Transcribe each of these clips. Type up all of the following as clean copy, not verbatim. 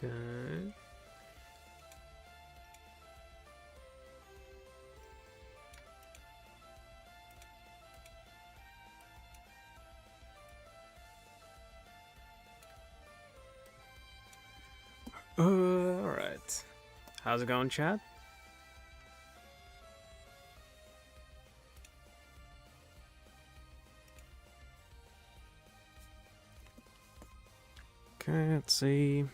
Okay. Alright. How's it going, chat? Okay, let's see.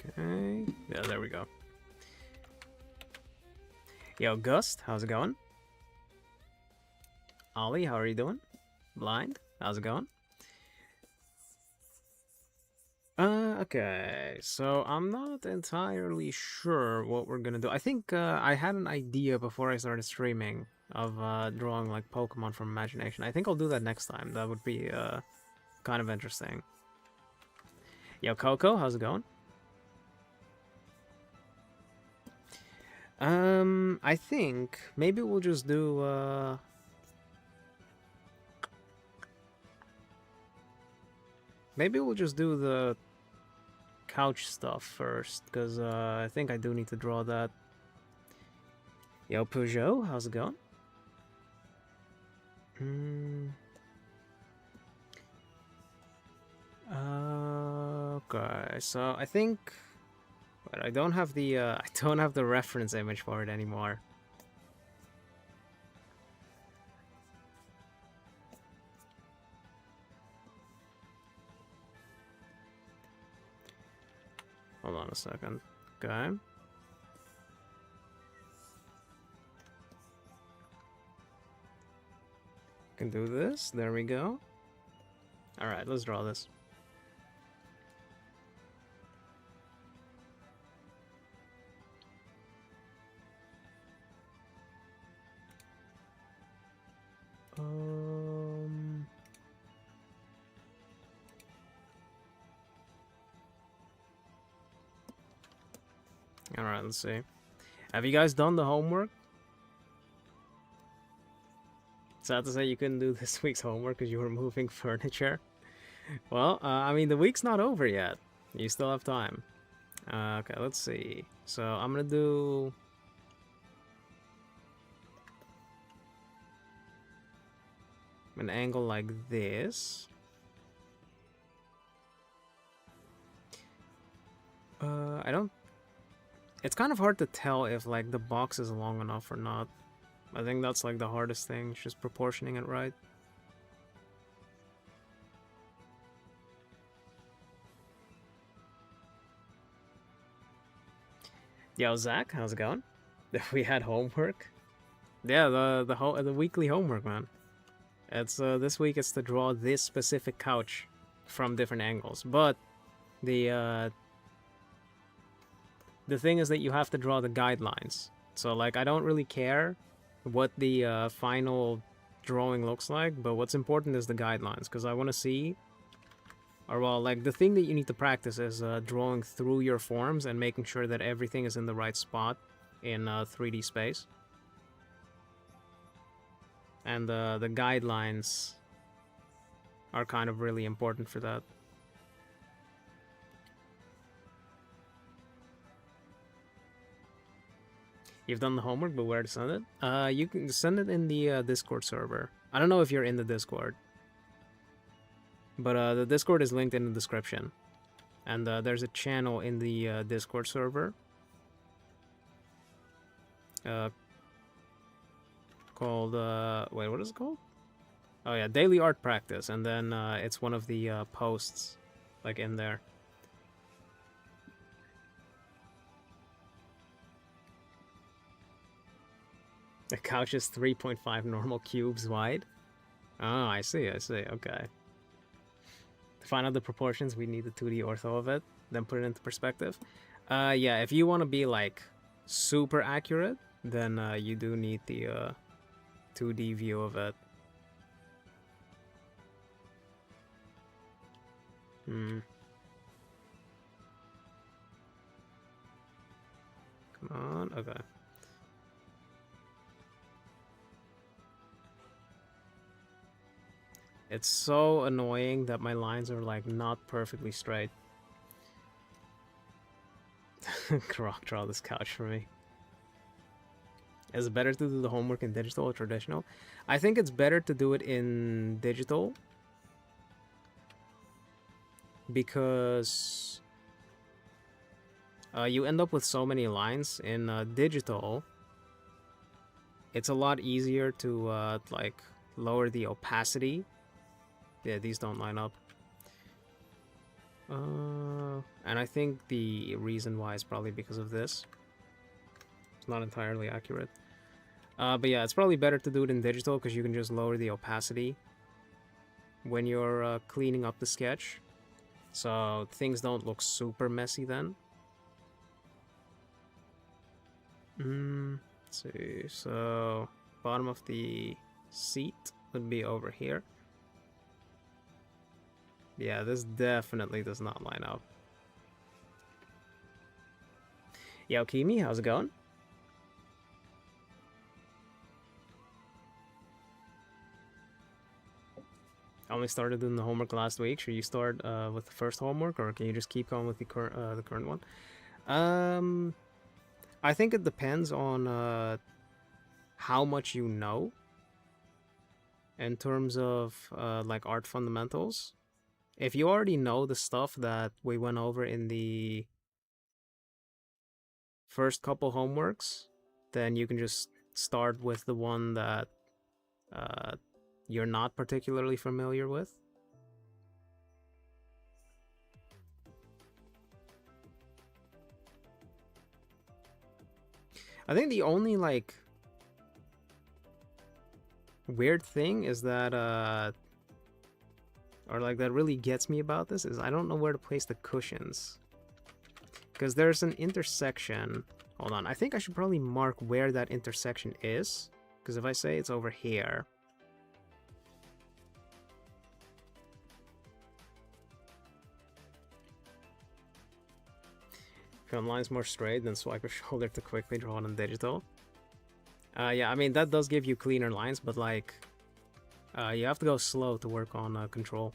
Okay. Yeah, there we go. Yo, Gust, how's it going? Ollie, how are you doing? Blind, how's it going? Okay, so I'm not entirely sure what we're gonna do. I think I had an idea before I started streaming of drawing like Pokemon from imagination. I think I'll do that next time. That would be kind of interesting. Yo, Coco, how's it going? I think maybe we'll just do maybe we'll just do the couch stuff first, because I think I do need to draw that. Yo, Peugeot, how's it going? Okay, so I think, but I don't have the I don't have the reference image for it anymore. Hold on a second. Okay. Can do this. There we go. All right, let's draw this. All right, let's see. Have you guys done the homework? Sad to say you couldn't do this week's homework because you were moving furniture. Well, I mean, the week's not over yet. You still have time. Okay, let's see. So I'm gonna do an angle like this. I don't... It's kind of hard to tell if, like, the box is long enough or not. I think that's, like, the hardest thing, just proportioning it right. Yo, Zach, how's it going? We had homework. Yeah, the weekly homework, man. It's this week it's to draw this specific couch from different angles, but the thing is that you have to draw the guidelines. So like I don't really care what the final drawing looks like, but what's important is the guidelines, because I want to see, or well, like the thing that you need to practice is drawing through your forms and making sure that everything is in the right spot in 3D space. And the guidelines are kind of really important for that. You've done the homework, but where to send it? You can send it in the Discord server. I don't know if you're in the Discord, but the Discord is linked in the description. And there's a channel in the Discord server called, wait, what is it called? Oh yeah, Daily Art Practice, and then it's one of the posts, like, in there. The couch is 3.5 normal cubes wide. Oh, I see, okay. To find out the proportions, we need the 2D ortho of it, then put it into perspective. Yeah, if you want to be, like, super accurate, then you do need the 2D view of it. Come on, okay. It's so annoying that my lines are like not perfectly straight. Rock draw this couch for me. Is it better to do the homework in digital or traditional? I think it's better to do it in digital because you end up with so many lines. In digital, it's a lot easier to like lower the opacity. Yeah, these don't line up. And I think the reason why is probably because of this. It's not entirely accurate. But yeah, it's probably better to do it in digital because you can just lower the opacity when you're cleaning up the sketch. So things don't look super messy then. Let's see. So bottom of the seat would be over here. Yeah, this definitely does not line up. Yo, Kimi, how's it going? I only started doing the homework last week. Should you start with the first homework, or can you just keep going with the current one? I think it depends on how much you know in terms of like art fundamentals. If you already know the stuff that we went over in the first couple homeworks, then you can just start with the one that you're not particularly familiar with. I think the only like weird thing is that or like that really gets me about this is I don't know where to place the cushions, because there's an intersection. Hold on, I think I should probably mark where that intersection is, because if I say it's over here, if one line's more straight, then swipe your shoulder to quickly draw it on digital. Yeah, I mean that does give you cleaner lines, but like you have to go slow to work on control.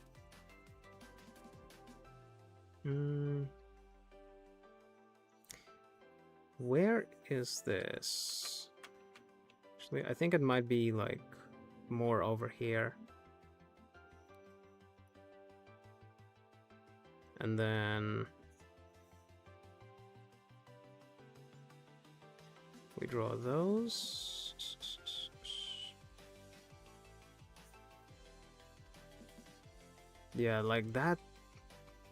Where is this? Actually, I think it might be like more over here. And then we draw those. Yeah, like that.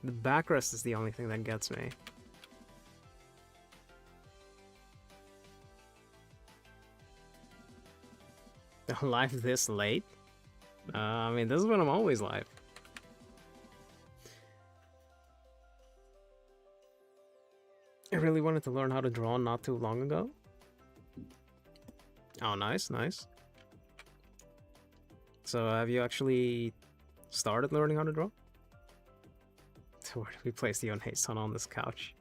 The backrest is the only thing that gets me. Live this late? I mean, this is when I'm always live. I really wanted to learn how to draw not too long ago. Oh, nice, nice. So have you actually started learning how to draw? So where do we place the Yonhei Sun on this couch?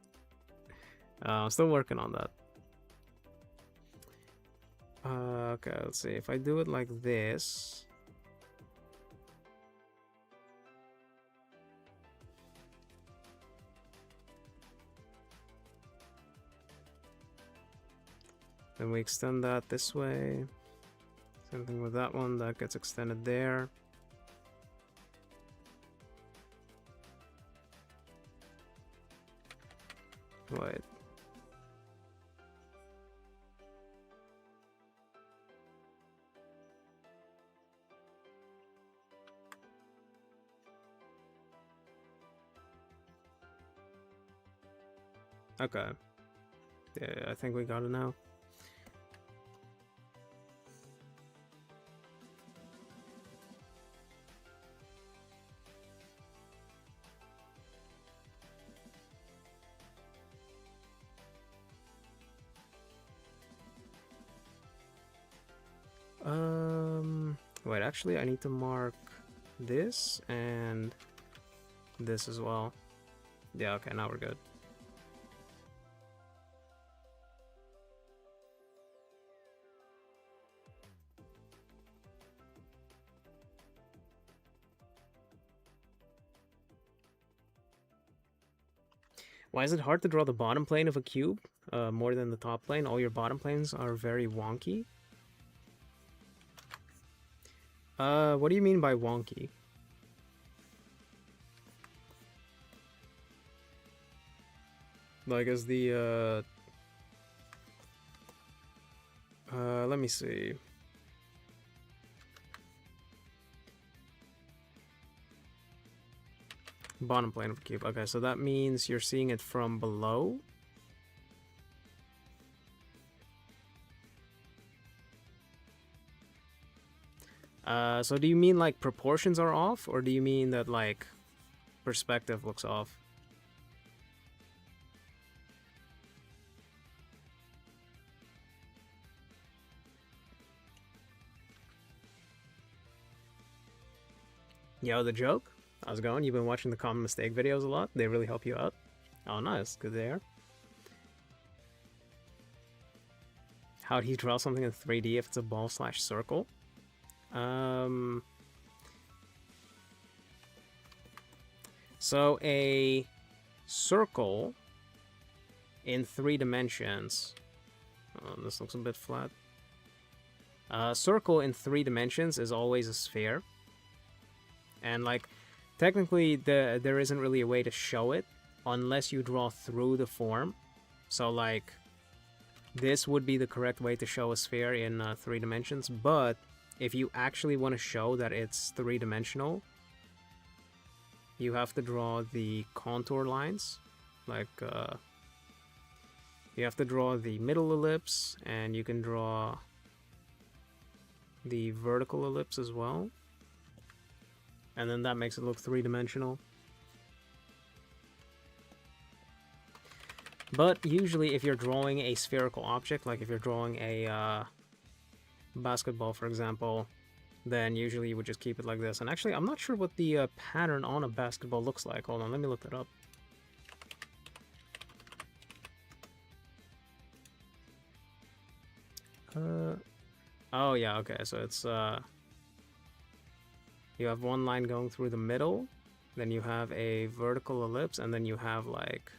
I'm still working on that. Okay, let's see. If I do it like this... Then we extend that this way. Same thing with that one, that gets extended there. Wait. Okay. Yeah, I think we got it now. Wait, actually I need to mark this and this as well. Yeah, okay, now we're good. Why is it hard to draw the bottom plane of a cube more than the top plane? All your bottom planes are very wonky. What do you mean by wonky? Like, is the, let me see. Bottom plane of a cube. Okay, so that means you're seeing it from below. So do you mean like proportions are off, or do you mean that like perspective looks off? Yo, the joke? How's it going? You've been watching the common mistake videos a lot? They really help you out? Oh, nice. Good there. How do you draw something in 3D if it's a ball/circle? So a circle in 3 dimensions. Oh, this looks a bit flat. A circle in 3 dimensions is always a sphere. And like, technically there isn't really a way to show it unless you draw through the form. So like, this would be the correct way to show a sphere in 3 dimensions, but if you actually want to show that it's 3-dimensional, you have to draw the contour lines. Like, you have to draw the middle ellipse, and you can draw the vertical ellipse as well. And then that makes it look 3-dimensional. But usually if you're drawing a spherical object, like if you're drawing a basketball, for example, then usually you would just keep it like this. And actually, I'm not sure what the pattern on a basketball looks like. Hold on, let me look that up. Oh yeah, okay, so it's, you have one line going through the middle, then you have a vertical ellipse, and then you have like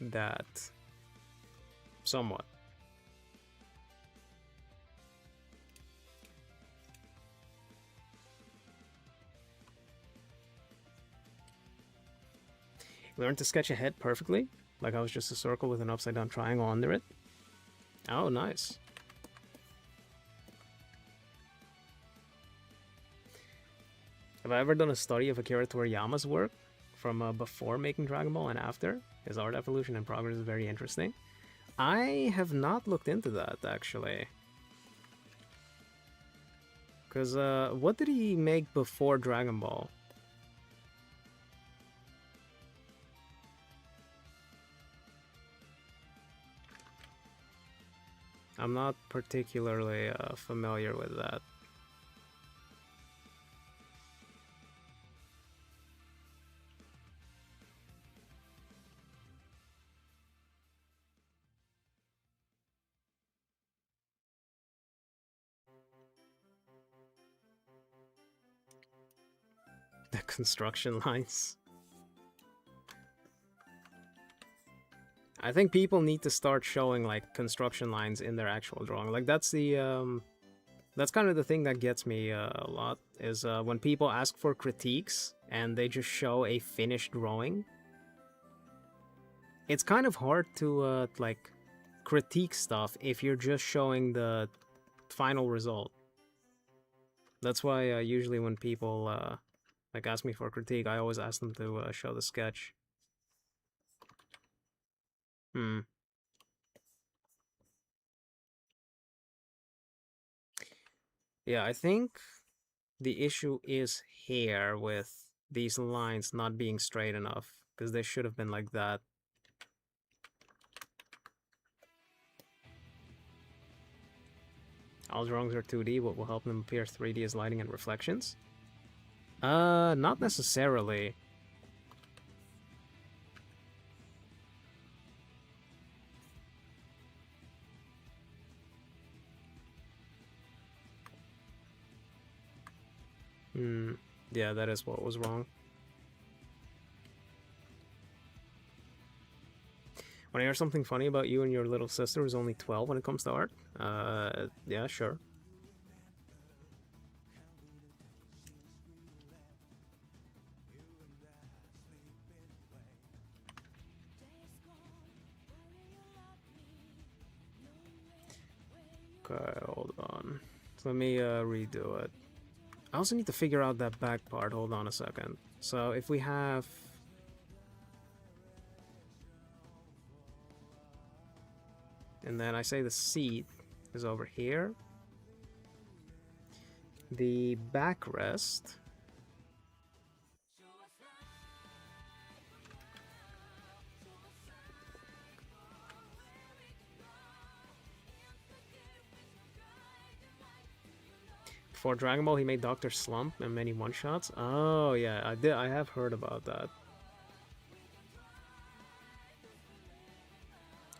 that somewhat. Learned to sketch a head perfectly, like I was just a circle with an upside down triangle under it. Oh, nice. Have I ever done a study of Akira Toriyama's work from before making Dragon Ball and after? His art evolution and progress is very interesting. I have not looked into that, actually. Because, what did he make before Dragon Ball? I'm not particularly familiar with that. The construction lines. I think people need to start showing like construction lines in their actual drawing. Like that's the that's kind of the thing that gets me a lot is when people ask for critiques and they just show a finished drawing. It's kind of hard to like critique stuff if you're just showing the final result. That's why usually when people like ask me for a critique, I always ask them to show the sketch. Yeah, I think the issue is here with these lines not being straight enough, because they should have been like that. All drawings are 2D, what will help them appear 3D is lighting and reflections? Not necessarily. Yeah, that is what was wrong. Want to hear something funny about you and your little sister who's only 12 when it comes to art? Yeah, sure. Okay, hold on. So let me redo it. I also need to figure out that back part. Hold on a second. So if we have... And then I say the seat is over here. The backrest... For Dragon Ball, he made Dr. Slump and many one-shots. Oh, yeah, I have heard about that.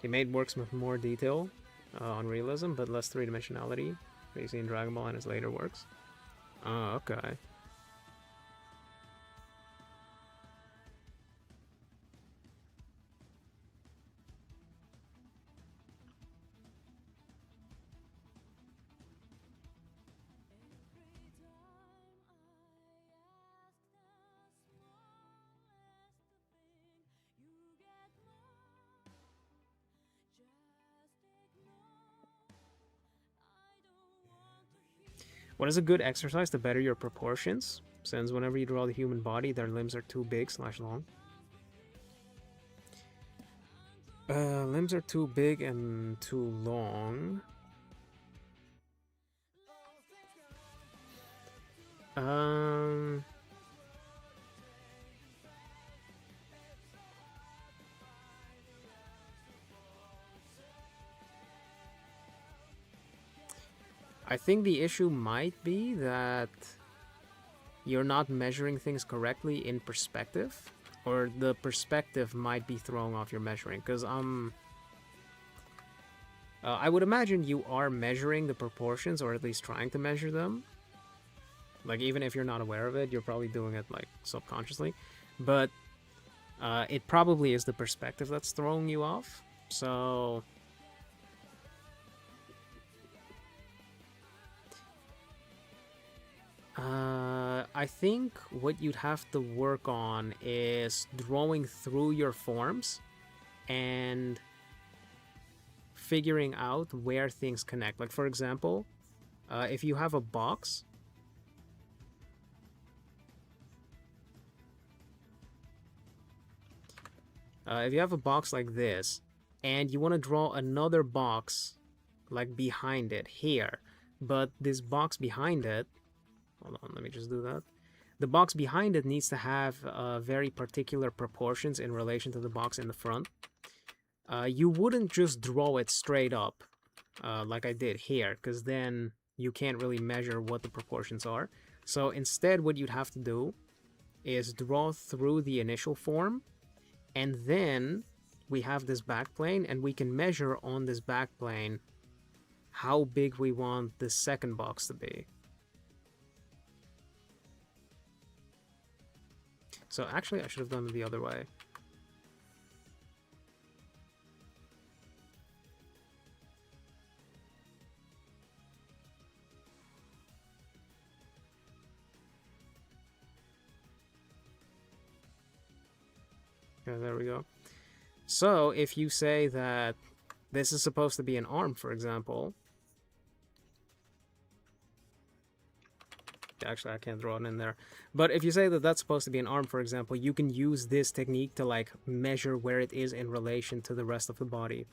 He made works with more detail on realism, but less three-dimensionality. You see in Dragon Ball and his later works. Oh, okay. What is a good exercise to better your proportions? Since whenever you draw the human body, their limbs are too big / long. Limbs are too big and too long. I think the issue might be that you're not measuring things correctly in perspective, or the perspective might be throwing off your measuring, because I would imagine you are measuring the proportions, or at least trying to measure them. Like, even if you're not aware of it, you're probably doing it, like, subconsciously. But it probably is the perspective that's throwing you off. So... I think what you'd have to work on is drawing through your forms and figuring out where things connect. Like, for example, if you have a box, like this, and you want to draw another box like behind it here, but this box behind it, hold on, let me just do that. The box behind it needs to have very particular proportions in relation to the box in the front. You wouldn't just draw it straight up like I did here, because then you can't really measure what the proportions are. So instead, what you'd have to do is draw through the initial form, and then we have this backplane, and we can measure on this backplane how big we want the second box to be. So actually, I should have done it the other way. Okay, there we go. So if you say that this is supposed to be an arm, for example... Actually, I can't draw it in there. But if you say that that's supposed to be an arm, for example, you can use this technique to, like, measure where it is in relation to the rest of the body.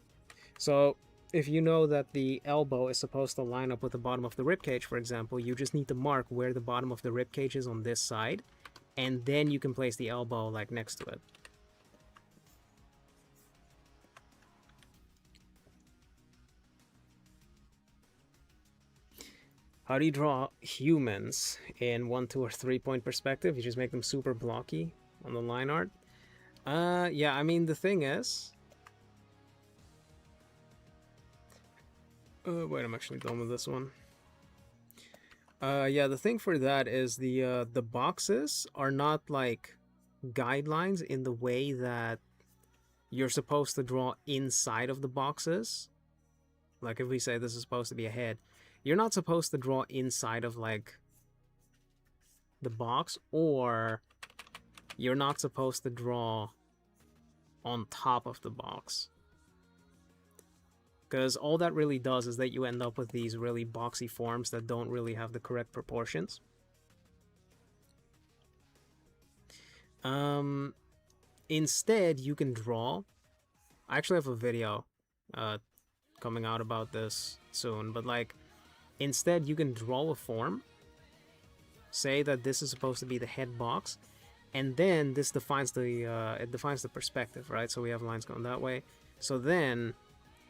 So if you know that the elbow is supposed to line up with the bottom of the ribcage, for example, you just need to mark where the bottom of the ribcage is on this side, and then you can place the elbow, like, next to it. How do you draw humans in 1, 2, or 3 point perspective? You just make them super blocky on the line art. Yeah, I mean, the thing is... wait, I'm actually done with this one. Yeah, the thing for that is the boxes are not like guidelines in the way that you're supposed to draw inside of the boxes. Like if we say this is supposed to be a head, you're not supposed to draw inside of like the box, or you're not supposed to draw on top of the box. Because all that really does is that you end up with these really boxy forms that don't really have the correct proportions. Instead, you can draw. I actually have a video coming out about this soon, but like, instead you can draw a form. Say that this is supposed to be the head box, and then this defines the it defines the perspective, right? So we have lines going that way. So then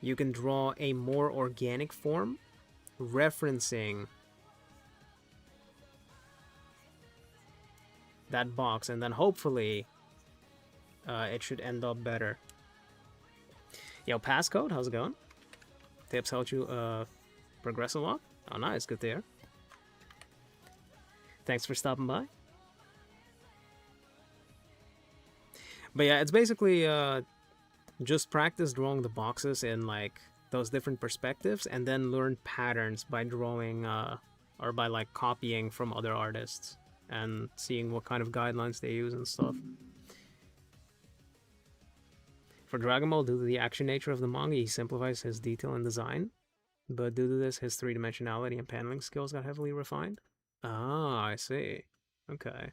you can draw a more organic form referencing that box, and then hopefully it should end up better. Yo, passcode, how's it going? Tips helped you progress a lot? Oh, nice, good to hear. Thanks for stopping by. But yeah, it's basically just practice drawing the boxes in like those different perspectives, and then learn patterns by drawing or by like copying from other artists and seeing what kind of guidelines they use and stuff. For Dragon Ball, due to the action nature of the manga, he simplifies his detail and design, but due to this, his three-dimensionality and paneling skills got heavily refined. Ah, I see. Okay.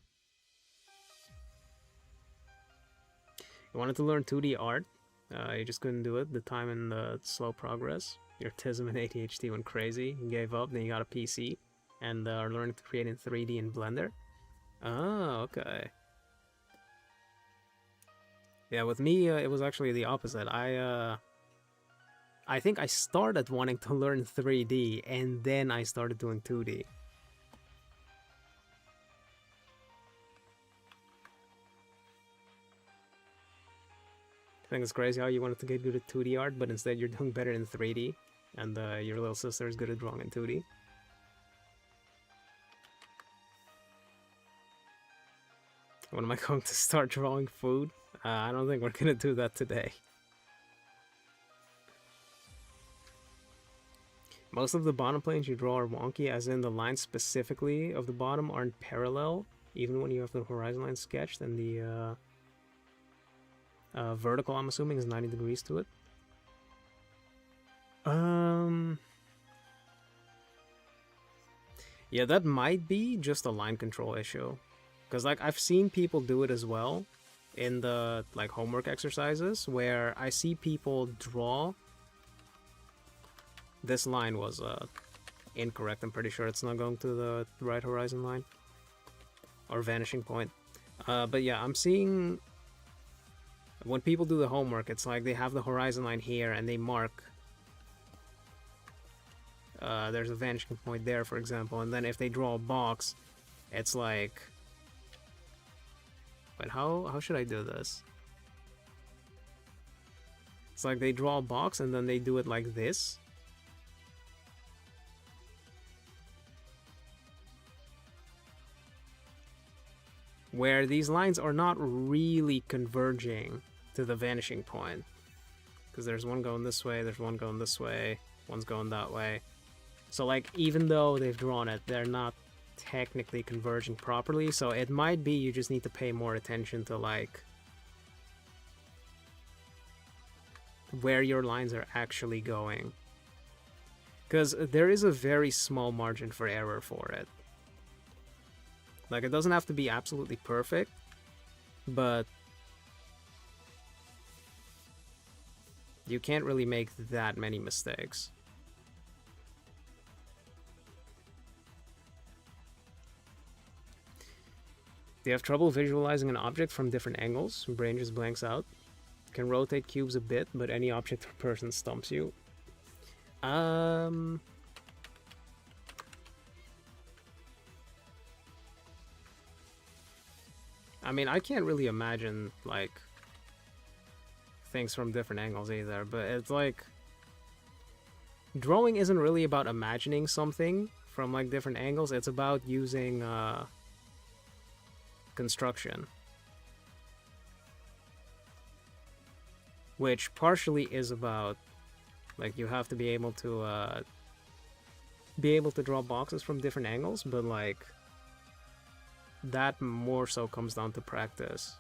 You wanted to learn 2D art, you just couldn't do it. The time and the slow progress. Your autism and ADHD went crazy. You gave up, then you got a PC, and are learning to create in 3D in Blender. Oh, okay. Yeah, with me, it was actually the opposite. I think I started wanting to learn 3D, and then I started doing 2D. I think it's crazy how you wanted to get good at 2D art, but instead you're doing better in 3D, and your little sister is good at drawing in 2D. When am I going to start drawing food? I don't think we're gonna do that today. Most of the bottom planes you draw are wonky, as in the lines specifically of the bottom aren't parallel, even when you have the horizon line sketched, and the vertical, I'm assuming, is 90 degrees to it. Yeah, that might be just a line control issue. Because, like, I've seen people do it as well in the, like, homework exercises, where I see people draw. This line was incorrect. I'm pretty sure it's not going to the right horizon line. Or vanishing point. But yeah, I'm seeing... When people do the homework, it's like they have the horizon line here, and they mark... there's a vanishing point there, for example, and then if they draw a box, it's like... But how should I do this? It's like they draw a box, and then they do it like this. Where these lines are not really converging to the vanishing point. Because there's one going this way, there's one going this way, one's going that way. So, like, even though they've drawn it, they're not technically converging properly, so it might be you just need to pay more attention to, like, where your lines are actually going. Because there is a very small margin for error for it. Like, it doesn't have to be absolutely perfect, but you can't really make that many mistakes. Do you have trouble visualizing an object from different angles? Your brain just blanks out. Can rotate cubes a bit, but any object or person stumps you. I mean, I can't really imagine, like, things from different angles either, but it's like... Drawing isn't really about imagining something from like different angles. It's about using construction, which partially is about like you have to be able to draw boxes from different angles, but like that more so comes down to practice.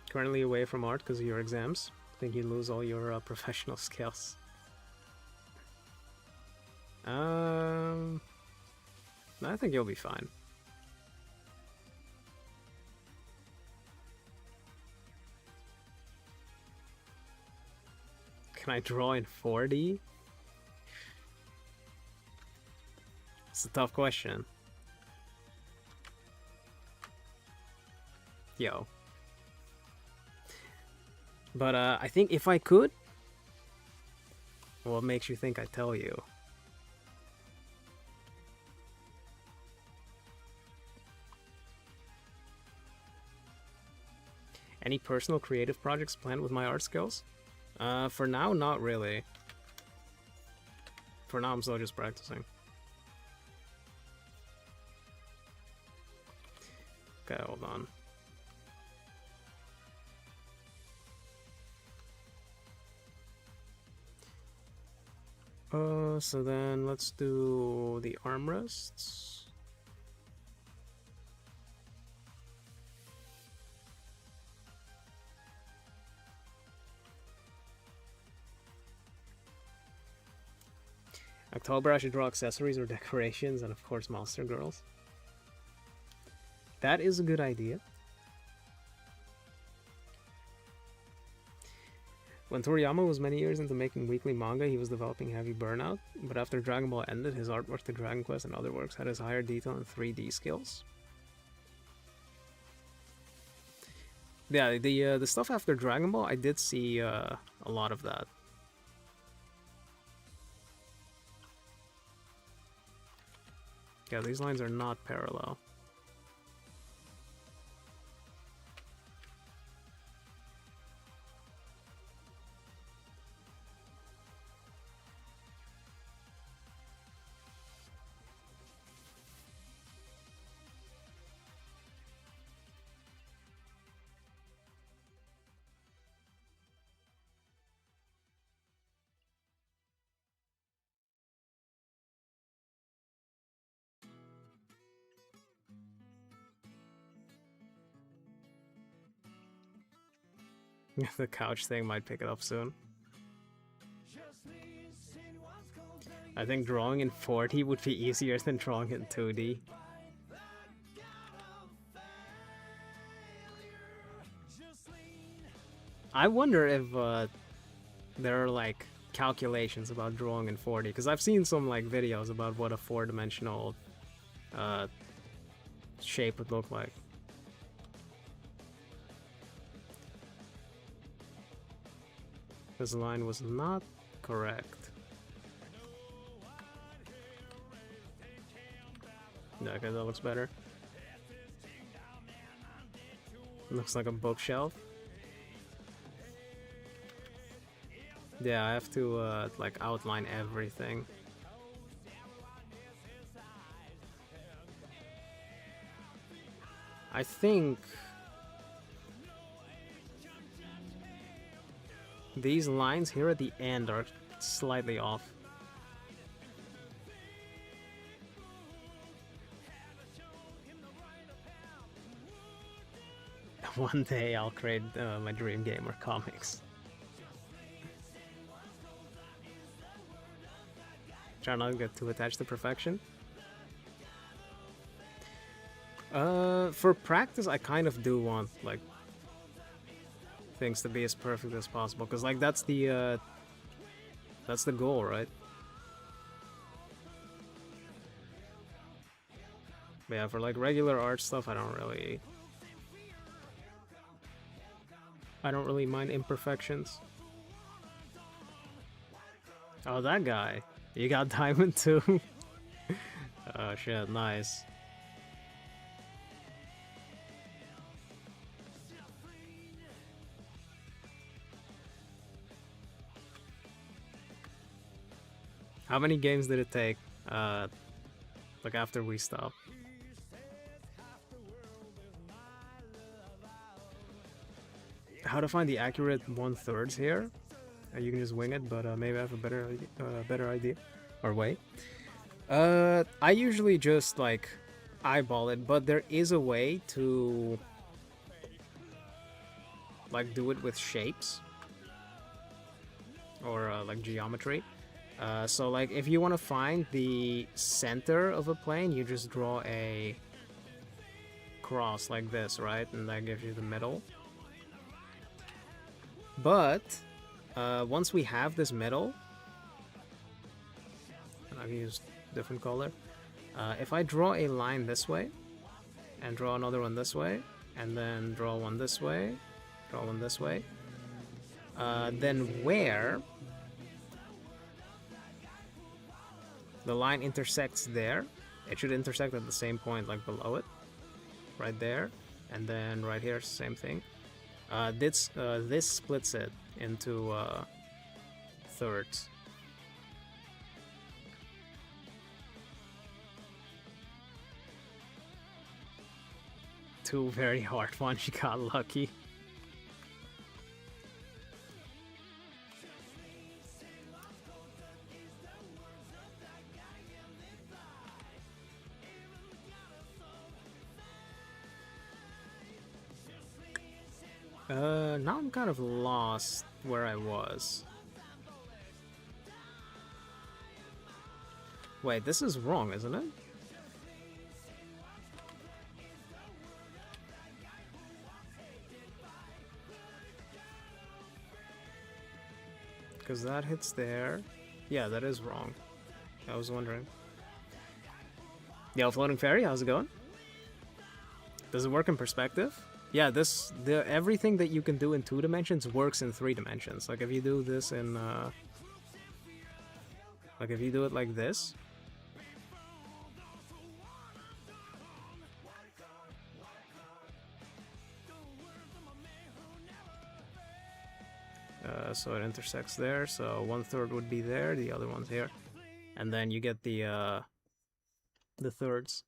Currently away from art because of your exams. I think you lose all your professional skills. I think you'll be fine. Can I draw in 4D? It's a tough question. Yo. But I think if I could, what makes you think I tell you? Any personal creative projects planned with my art skills? For now, not really. For now, I'm still just practicing. Okay, hold on. So then let's do the armrests. October, I should draw accessories or decorations, and of course, monster girls. That is a good idea. When Toriyama was many years into making weekly manga, he was developing heavy burnout, but after Dragon Ball ended, his artwork to Dragon Quest and other works had his higher detail and 3D skills. Yeah, the stuff after Dragon Ball, I did see a lot of that. Yeah, these lines are not parallel. The couch thing might pick it up soon. I think drawing in 4D would be easier than drawing in 2D. I wonder if there are like calculations about drawing in 4D, because I've seen some like videos about what a 4-dimensional shape would look like. This line was not correct. Okay, that looks better. Looks like a bookshelf. Yeah, I have to like outline everything. I think these lines here at the end are slightly off. One day I'll create my dream gamer comics. Try not to get too attached to perfection. For practice, I kind of do want like things to be as perfect as possible, because like that's the goal, right? But yeah, for like regular art stuff, I don't really mind imperfections. Oh, that guy. You got diamond too? Oh shit, nice. How many games did it take, like after we stopped? How to find the accurate 1/3 here? You can just wing it, but maybe I have a better idea or way. I usually just like eyeball it, but there is a way to like do it with shapes or like geometry. So like if you want to find the center of a plane, you just draw a cross like this, right? And that gives you the middle. But once we have this middle, and I've used different color, if I draw a line this way and draw another one this way and then draw one this way, draw one this way, then where the line intersects there, it should intersect at the same point like below it, right there, and then right here, same thing. This splits it into thirds. Two very hard ones, she got lucky. Now I'm kind of lost where I was. Wait, this is wrong, isn't it? Because that hits there. Yeah, that is wrong. I was wondering. Yo, Floating Fairy, how's it going? Does it work in perspective? Yeah, everything that you can do in 2 dimensions works in 3 dimensions. Like if you do this in like if you do it like this. So it intersects there, so 1/3 would be there, the other one's here. And then you get the thirds.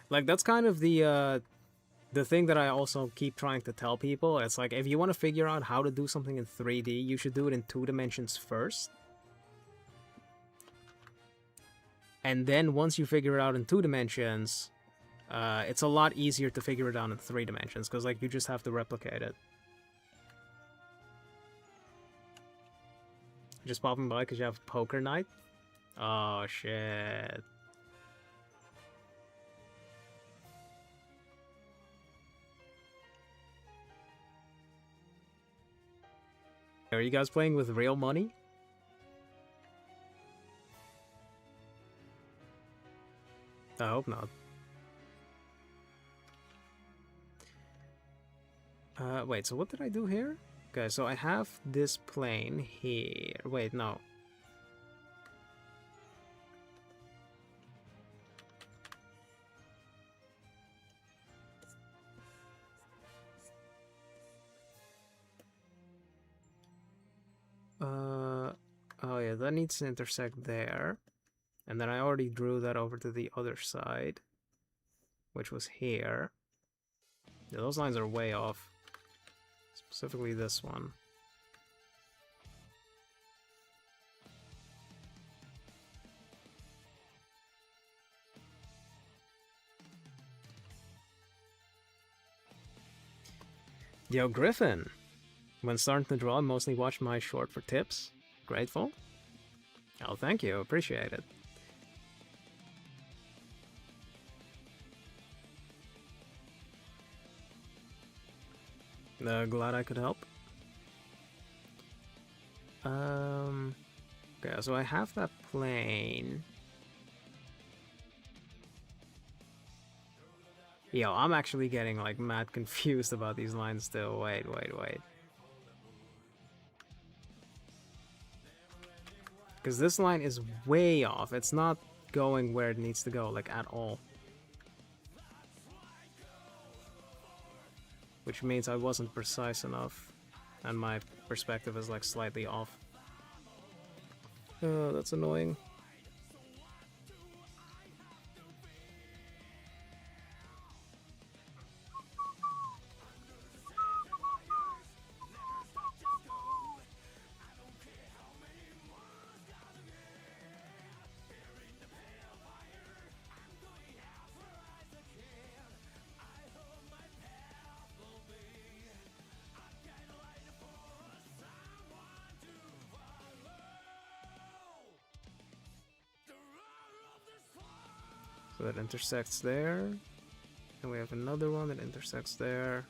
Like that's kind of the thing that I also keep trying to tell people. It's like if you want to figure out how to do something in 3D, you should do it in 2 dimensions first. And then once you figure it out in 2 dimensions, it's a lot easier to figure it out in 3 dimensions, because like you just have to replicate it. Just popping by because you have poker night? Oh shit. Are you guys playing with real money? I hope not. Wait, so what did I do here? Okay, so I have this plane here. Wait, no. Oh yeah, that needs to intersect there. And then I already drew that over to the other side, which was here. Yeah, those lines are way off. Specifically this one. Yo, Griffin! When starting to draw, I mostly watch my short for tips. Grateful? Oh, thank you. Appreciate it. Glad I could help. Okay, so I have that plane. Yo, I'm actually getting like mad confused about these lines still. Wait. Because this line is way off. It's not going where it needs to go, like at all. Which means I wasn't precise enough. and my perspective is like slightly off. Oh, that's annoying. So that intersects there. And we have another one that intersects there.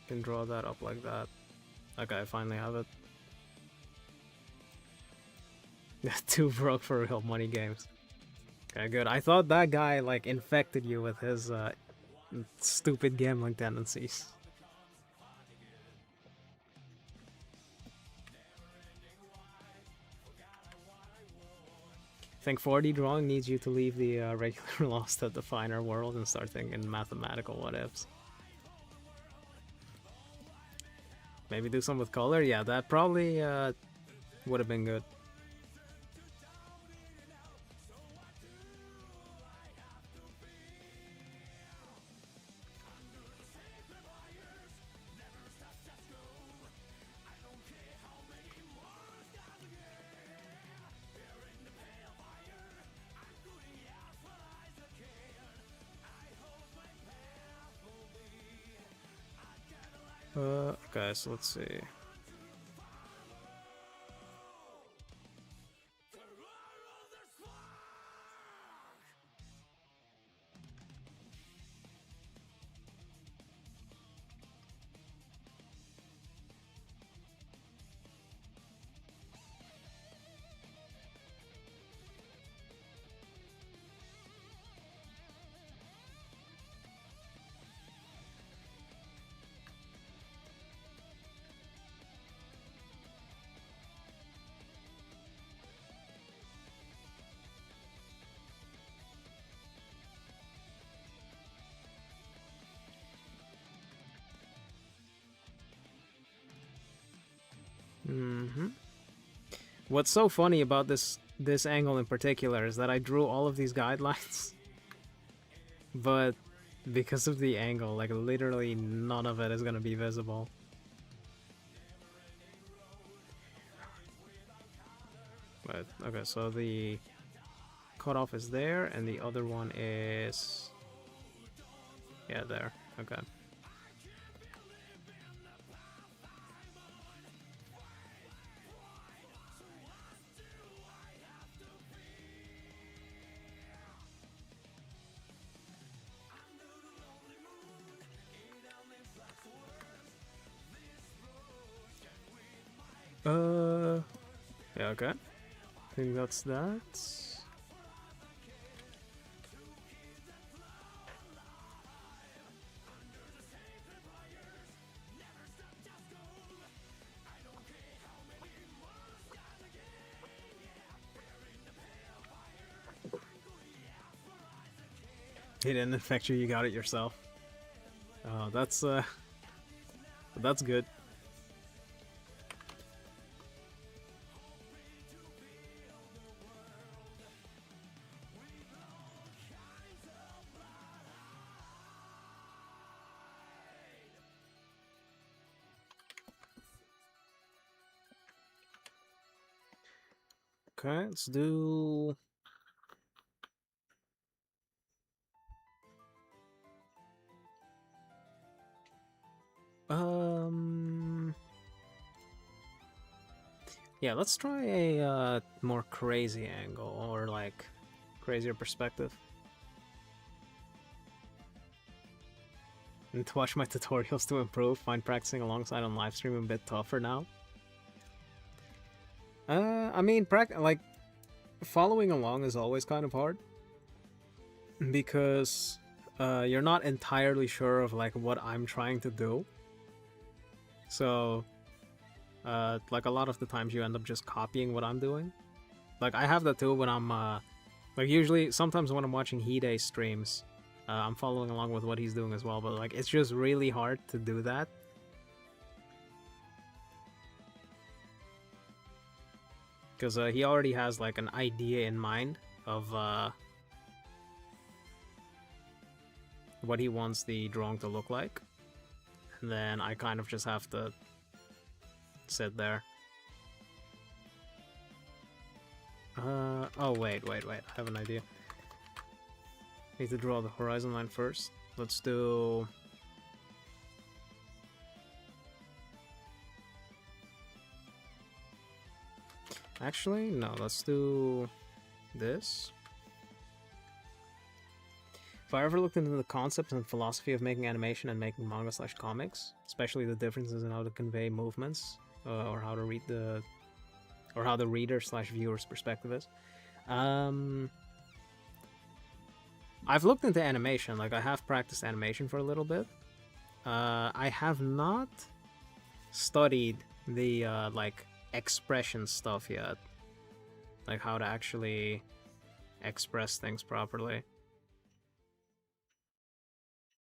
Can draw that up like that. Okay, I finally have it. Too broke for real money games. Okay, good. I thought that guy like infected you with his stupid gambling tendencies. I think 4D drawing needs you to leave the regular Lost at the finer world and start thinking mathematical what-ifs. Maybe do some with color? Yeah, that probably would have been good. Okay, so let's see. What's so funny about this angle in particular is that I drew all of these guidelines, but because of the angle, like literally none of it is gonna be visible. But okay, so the cutoff is there, and the other one is there. Okay. Yeah, okay. I think that's that. He didn't infect you, you got it yourself. Oh, that's good. Okay, let's do... Yeah, let's try a more crazy angle, or like crazier perspective. And to watch my tutorials to improve, find practicing alongside on livestream a bit tougher now. I mean, like, following along is always kind of hard, because you're not entirely sure of like what I'm trying to do. So, like a lot of the times you end up just copying what I'm doing. Like I have that too when I'm like usually sometimes when I'm watching Hide streams, I'm following along with what he's doing as well. But like it's just really hard to do that Because he already has like an idea in mind of what he wants the drawing to look like. And then I kind of just have to sit there. Oh, wait. I have an idea. Need to draw the horizon line first. Let's do... Actually, no, let's do this. If I ever looked into the concept and philosophy of making animation and making manga/comics, especially the differences in how to convey movements, or how to read the... or how the reader/viewer's perspective is. I've looked into animation, like I have practiced animation for a little bit. I have not studied the like expression stuff yet, like how to actually express things properly.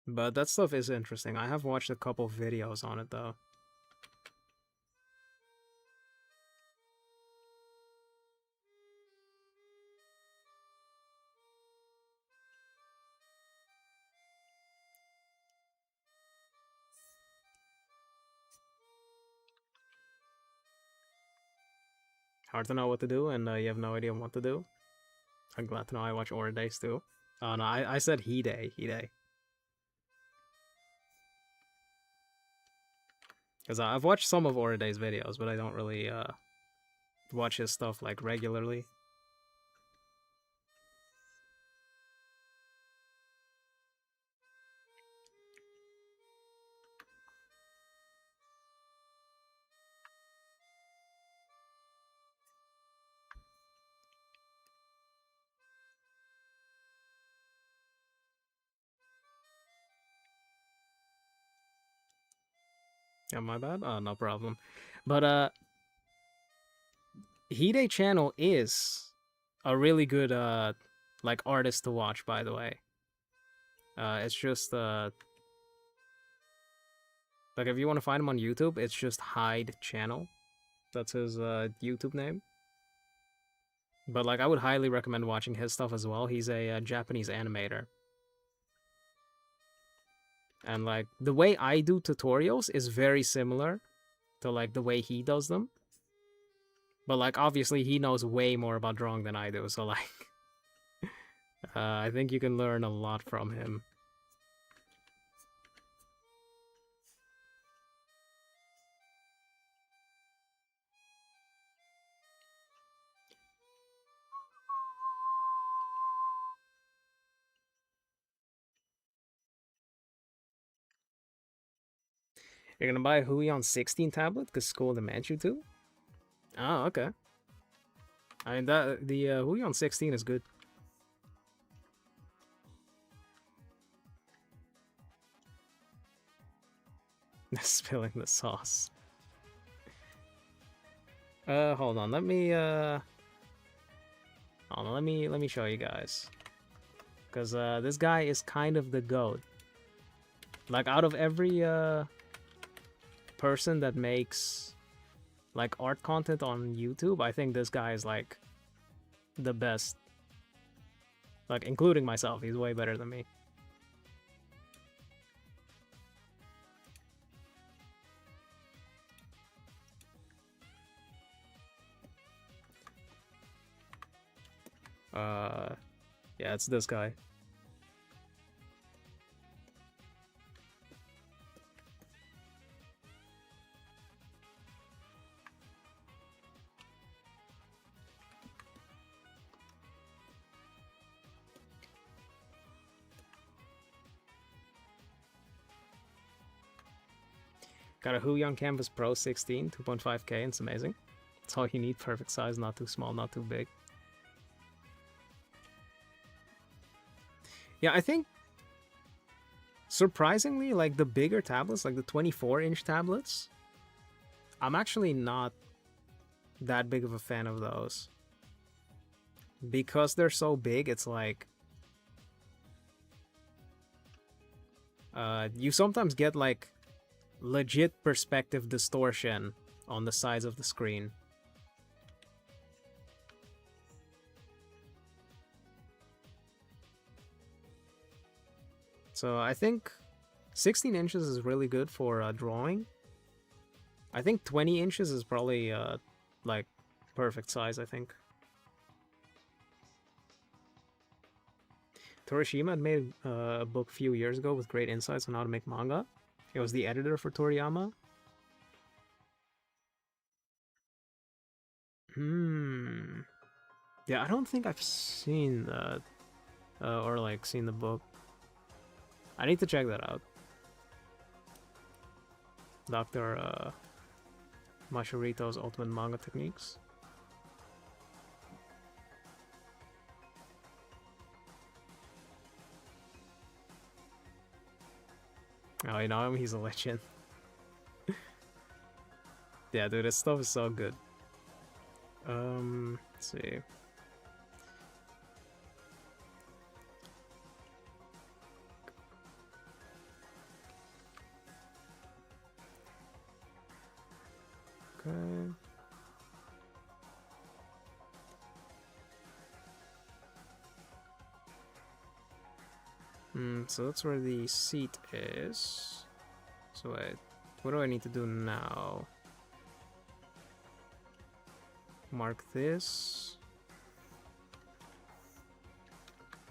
But that stuff is interesting. I have watched a couple videos on it though. Hard to know what to do, and you have no idea what to do. I'm glad to know I watch Days too. Oh no, I said Hide. Because I've watched some of Days videos, but I don't really watch his stuff like regularly. Yeah, my bad. Oh, no problem. But Hide channel is a really good like artist to watch, by the way. It's just like if you want to find him on YouTube, it's just Hyde channel. That's his YouTube name. But like I would highly recommend watching his stuff as well. He's a Japanese animator. And like the way I do tutorials is very similar to like the way he does them. But like obviously he knows way more about drawing than I do, so like I think you can learn a lot from him. You're gonna buy a Huion 16 tablet because school demands you to? Oh, okay. I mean, that the Huion 16 is good. Spilling the sauce. Hold on. Let me hold on. Let me show you guys. Because this guy is kind of the GOAT. Like out of every person that makes like art content on YouTube, I think this guy is like the best. Like including myself, he's way better than me. Yeah, it's this guy. Got a Huion Canvas Pro 16, 2.5K, it's amazing. It's all you need, perfect size, not too small, not too big. Yeah, I think surprisingly, like the bigger tablets, like the 24-inch tablets, I'm actually not that big of a fan of those. Because they're so big, it's like you sometimes get like legit perspective distortion on the sides of the screen. So I think 16 inches is really good for drawing. I think 20 inches is probably like perfect size, I think. Torishima had made a book a few years ago with great insights on how to make manga. He was the editor for Toriyama. Yeah, I don't think I've seen that. Or like seen the book. I need to check that out. Dr. Mashirito's Ultimate Manga Techniques. Oh, you know him? He's a legend. Yeah, dude, this stuff is so good. Let's see. Okay. So that's where the seat is. So wait, what do I need to do now? Mark this.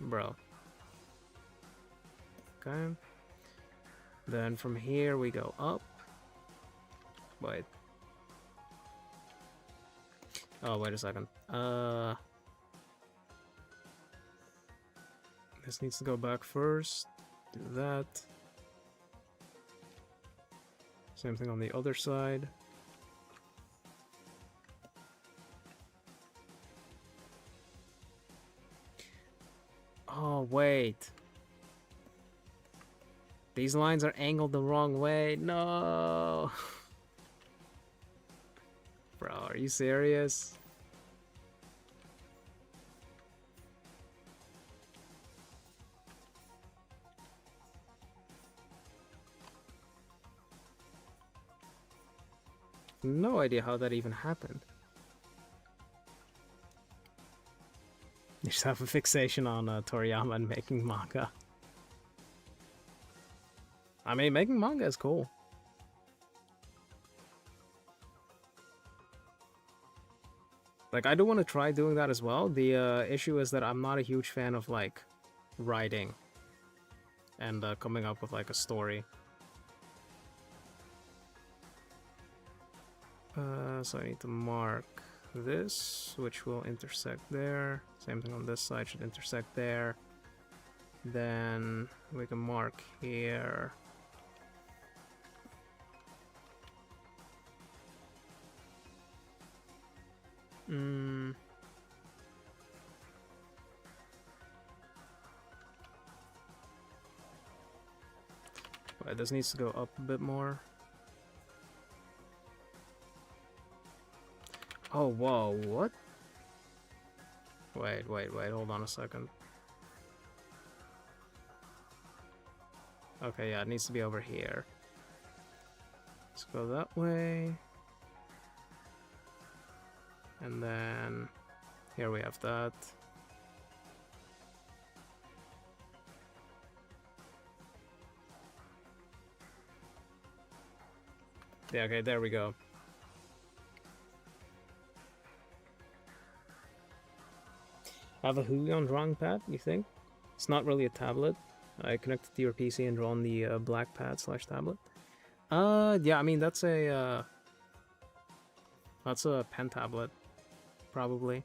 Bro. Okay. Then from here we go up. Wait. Oh, wait a second. This needs to go back first. Do that. Same thing on the other side. Oh, wait. These lines are angled the wrong way. No. Bro, are you serious? No idea how that even happened. You just have a fixation on Toriyama and making manga. I mean, making manga is cool. Like, I do want to try doing that as well. The issue is that I'm not a huge fan of, like, writing and coming up with, like, a story. So I need to mark this, which will intersect there. Same thing on this side, should intersect there. Then we can mark here. Wait, this needs to go up a bit more. Oh, whoa, what? Wait, hold on a second. Okay, yeah, it needs to be over here. Let's go that way. And then here we have that. Yeah, okay, there we go. Have a Huion drawing pad, you think? It's not really a tablet. I connected to your PC and drawn the black pad / tablet. Yeah, I mean, that's a pen tablet, probably.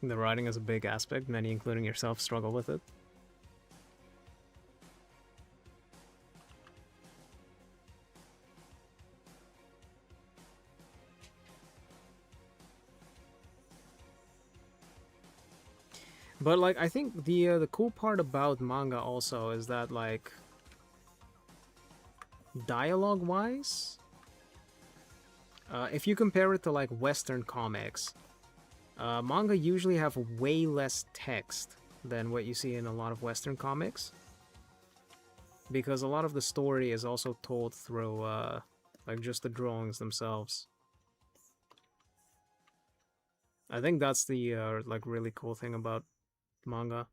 The writing is a big aspect. Many, including yourself, struggle with it. But like, I think the cool part about manga also is that, like, dialogue-wise, if you compare it to like Western comics, manga usually have way less text than what you see in a lot of Western comics, because a lot of the story is also told through like just the drawings themselves. I think that's the like really cool thing about manga.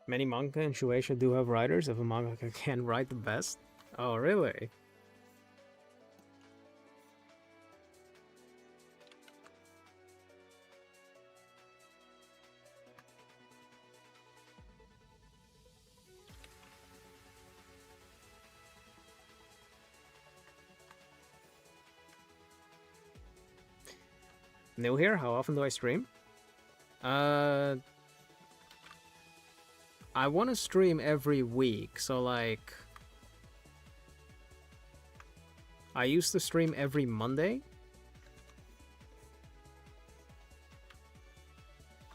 Many manga in Shueisha do have writers if a mangaka can write the best. Oh, really? New here? How often do I stream? I want to stream every week, so like I used to stream every Monday.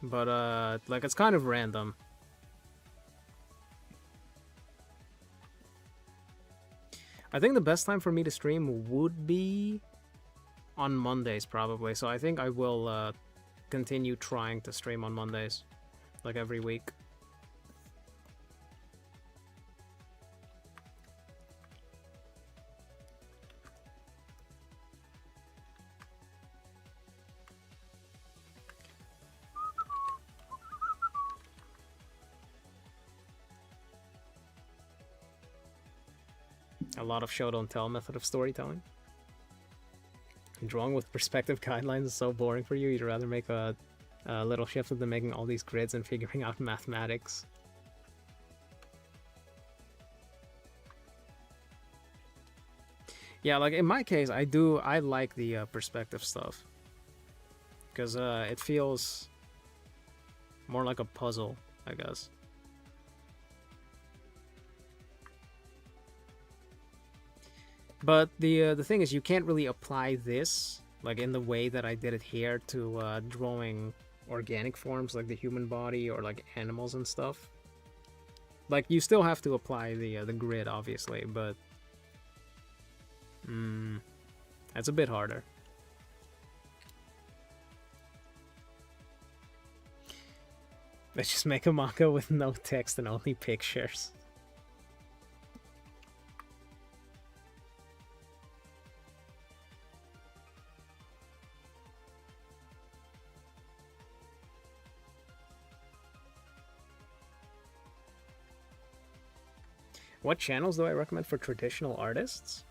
But like it's kind of random. I think the best time for me to stream would be on Mondays probably. So I think I will continue trying to stream on Mondays like every week. A lot of show don't tell method of storytelling. Drawing with perspective guidelines is so boring for you. You'd rather make a little shift into making all these grids and figuring out mathematics. Yeah, like in my case, I like the perspective stuff because it feels more like a puzzle, I guess. But the thing is, you can't really apply this like in the way that I did it here to drawing organic forms like the human body or like animals and stuff. Like you still have to apply the grid, obviously, but that's a bit harder. Let's just make a manga with no text and only pictures. What channels do I recommend for traditional artists?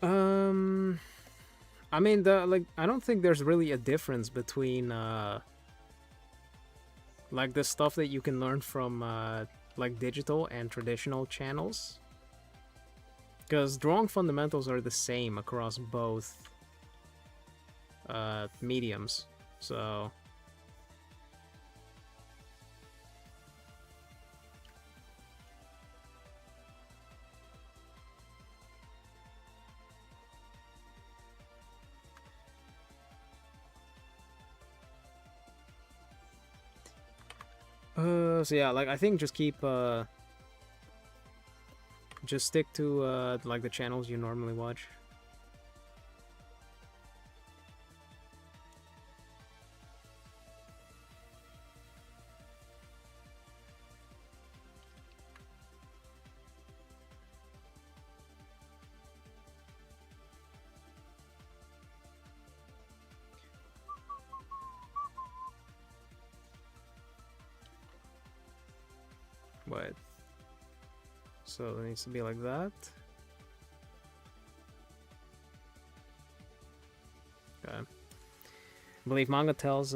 I mean, I don't think there's really a difference between like the stuff that you can learn from like digital and traditional channels, because drawing fundamentals are the same across both mediums. So so yeah, like I think just keep just stick to like the channels you normally watch. But so it needs to be like that. Okay. I believe manga tells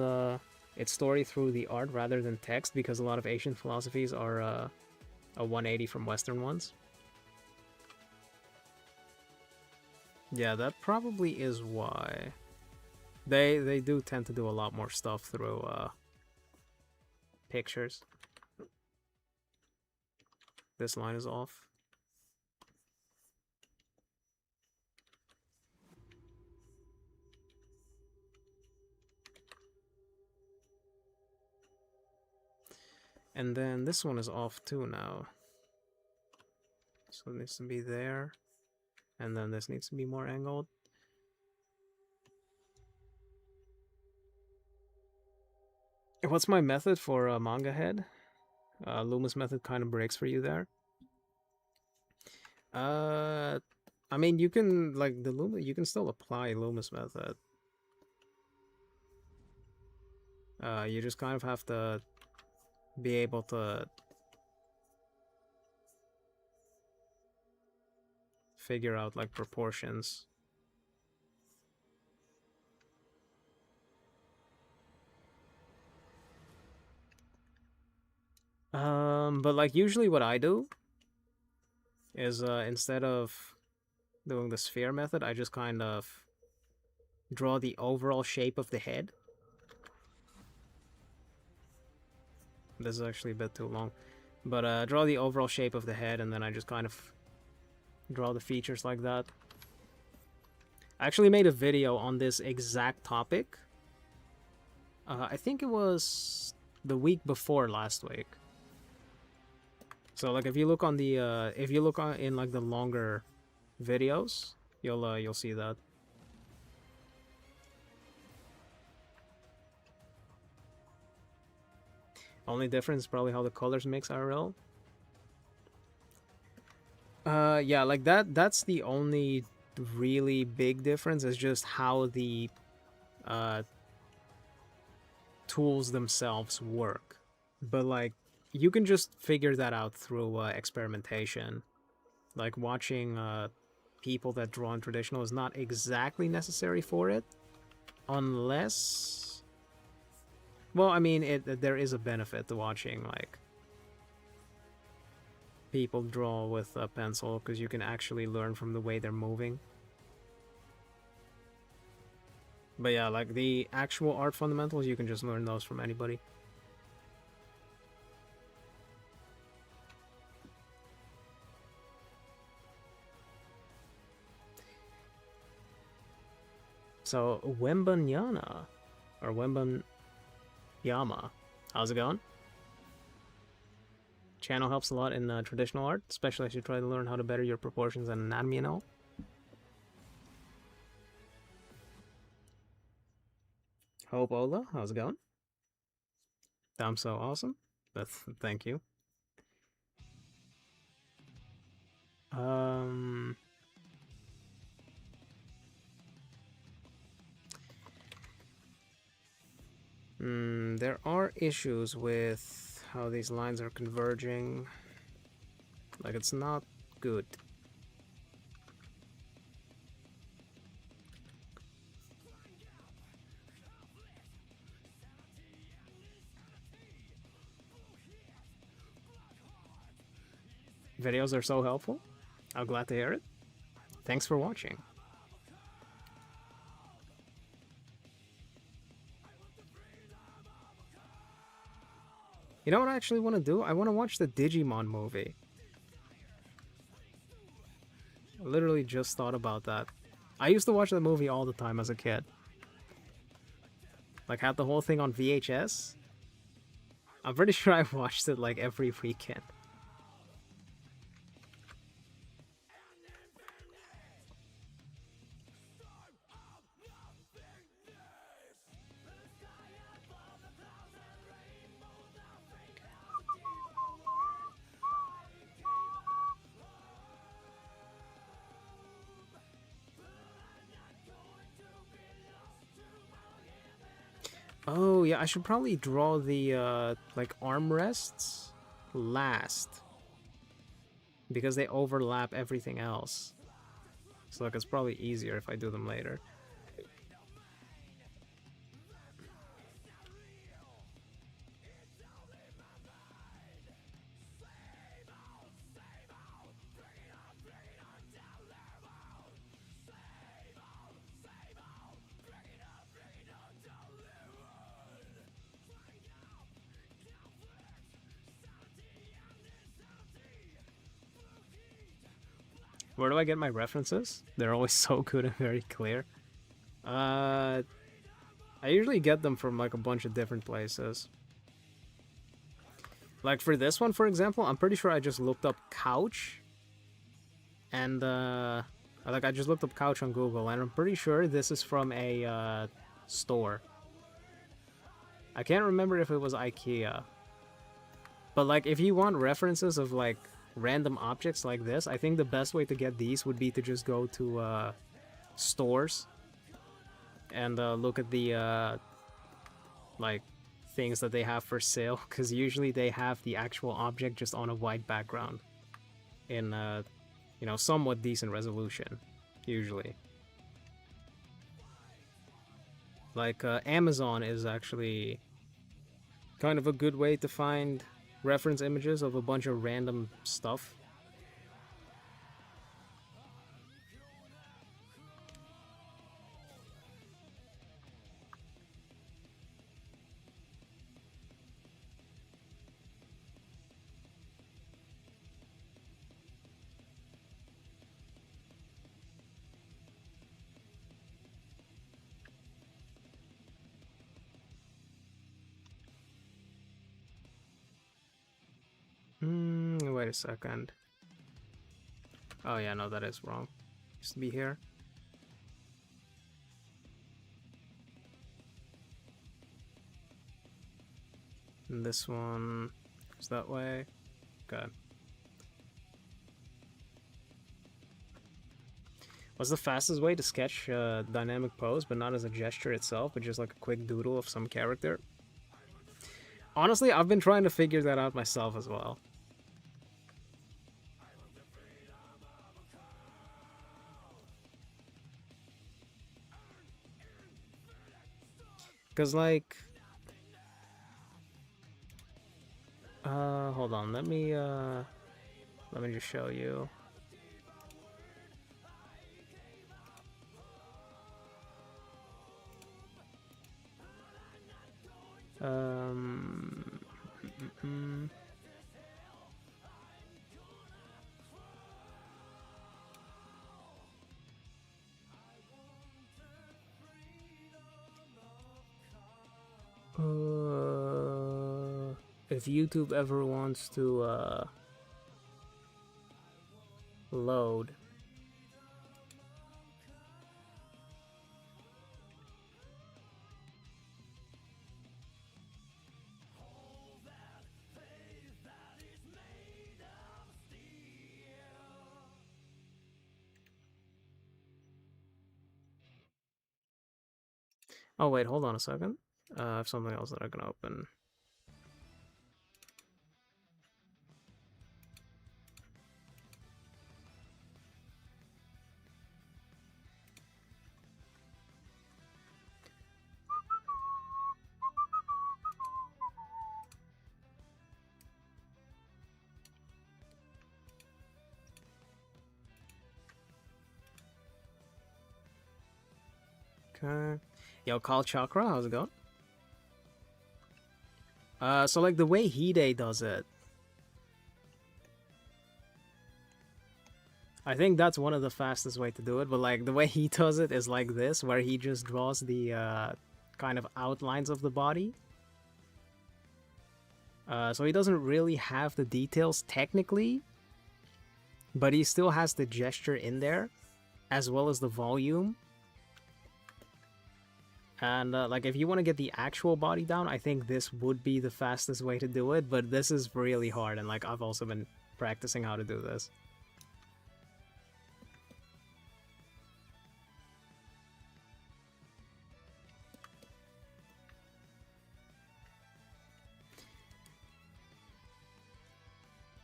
its story through the art rather than text because a lot of Asian philosophies are a 180 from Western ones. Yeah, that probably is why. They do tend to do a lot more stuff through pictures. This line is off. And then this one is off too now. So it needs to be there. And then this needs to be more angled. What's my method for manga head? Loomis method kind of breaks for you there. I mean, you can like the Loomis. You can still apply Loomis method. You just kind of have to be able to figure out like proportions. But like usually what I do is instead of doing the sphere method, I just kind of draw the overall shape of the head. This is actually a bit too long. But draw the overall shape of the head, and then I just kind of draw the features like that. I actually made a video on this exact topic. I think it was the week before last week. So like if you look on the in like the longer videos, you'll see that. Only difference is probably how the colors mix IRL. Yeah, like that's the only really big difference, is just how the tools themselves work. But like you can just figure that out through experimentation. Like watching people that draw in traditional is not exactly necessary for it, unless, well, I mean, there is a benefit to watching like people draw with a pencil, because you can actually learn from the way they're moving. But yeah, like the actual art fundamentals, you can just learn those from anybody. So Wembanyama, or Wembanyama, how's it going? Channel helps a lot in traditional art, especially as you try to learn how to better your proportions and anatomy and all. Hope Ola, how's it going? I'm so awesome. Thank you. There are issues with how these lines are converging. Like, it's not good. Videos are so helpful. I'm glad to hear it. Thanks for watching. You know what I actually want to do? I want to watch the Digimon movie. I literally just thought about that. I used to watch that movie all the time as a kid. Like, had the whole thing on VHS. I'm pretty sure I watched it like every weekend. Oh, yeah, I should probably draw the, like, armrests last. Because they overlap everything else. So, like, it's probably easier if I do them later. Where do I get my references? They're always so good and very clear. I usually get them from like a bunch of different places. Like for this one, for example, I'm pretty sure I just looked up couch. And like I just looked up couch on Google, and I'm pretty sure this is from a store. I can't remember if it was IKEA. But like, if you want references of like random objects like this, I think the best way to get these would be to just go to stores and look at the like things that they have for sale, because usually they have the actual object just on a white background in you know, somewhat decent resolution usually. Like Amazon is actually kind of a good way to find reference images of a bunch of random stuff. Wait a second. Oh yeah, no, that is wrong. Used to be here. And this one is that way. Okay. What's the fastest way to sketch dynamic pose, but not as a gesture itself, but just like a quick doodle of some character? Honestly, I've been trying to figure that out myself as well. Because, like... hold on, let me just show you. If YouTube ever wants to load. Oh wait, hold on a second. I have something else that I can open. Okay. Yo, Call Chakra, how's it going? So like the way Hide does it, I think that's one of the fastest way to do it, but like the way he does it is like this, where he just draws the kind of outlines of the body. So he doesn't really have the details technically, but he still has the gesture in there, as well as the volume. And like if you want to get the actual body down, I think this would be the fastest way to do it, but this is really hard, and like I've also been practicing how to do this.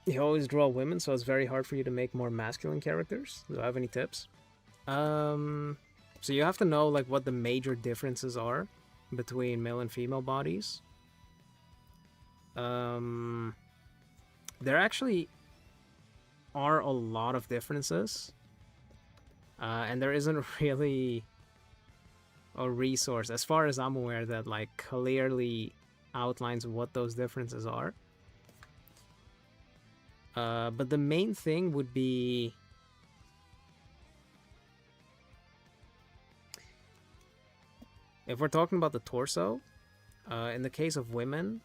You always draw women, so it's very hard for you to make more masculine characters. Do I have any tips? So you have to know like what the major differences are between male and female bodies. There actually are a lot of differences, and there isn't really a resource, as far as I'm aware, that like clearly outlines what those differences are. But the main thing would be if we're talking about the torso, in the case of women,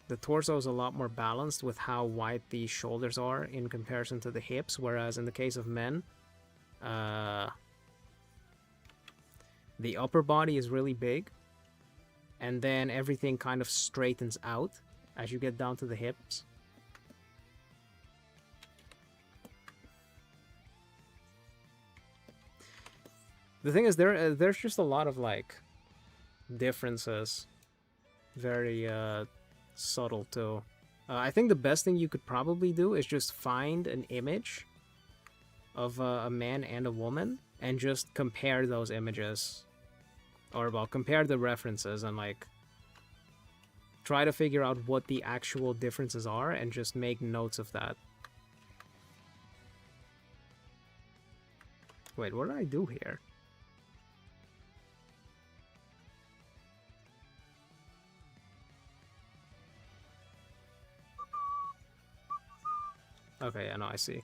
the torso is a lot more balanced with how wide the shoulders are in comparison to the hips, whereas in the case of men, the upper body is really big, and then everything kind of straightens out as you get down to the hips. The thing is, there's just a lot of like differences, very subtle too. I think the best thing you could probably do is just find an image of a man and a woman and just compare those images, or well, compare the references and like try to figure out what the actual differences are and just make notes of that. Wait, what did I do here? Okay, yeah, no, I see.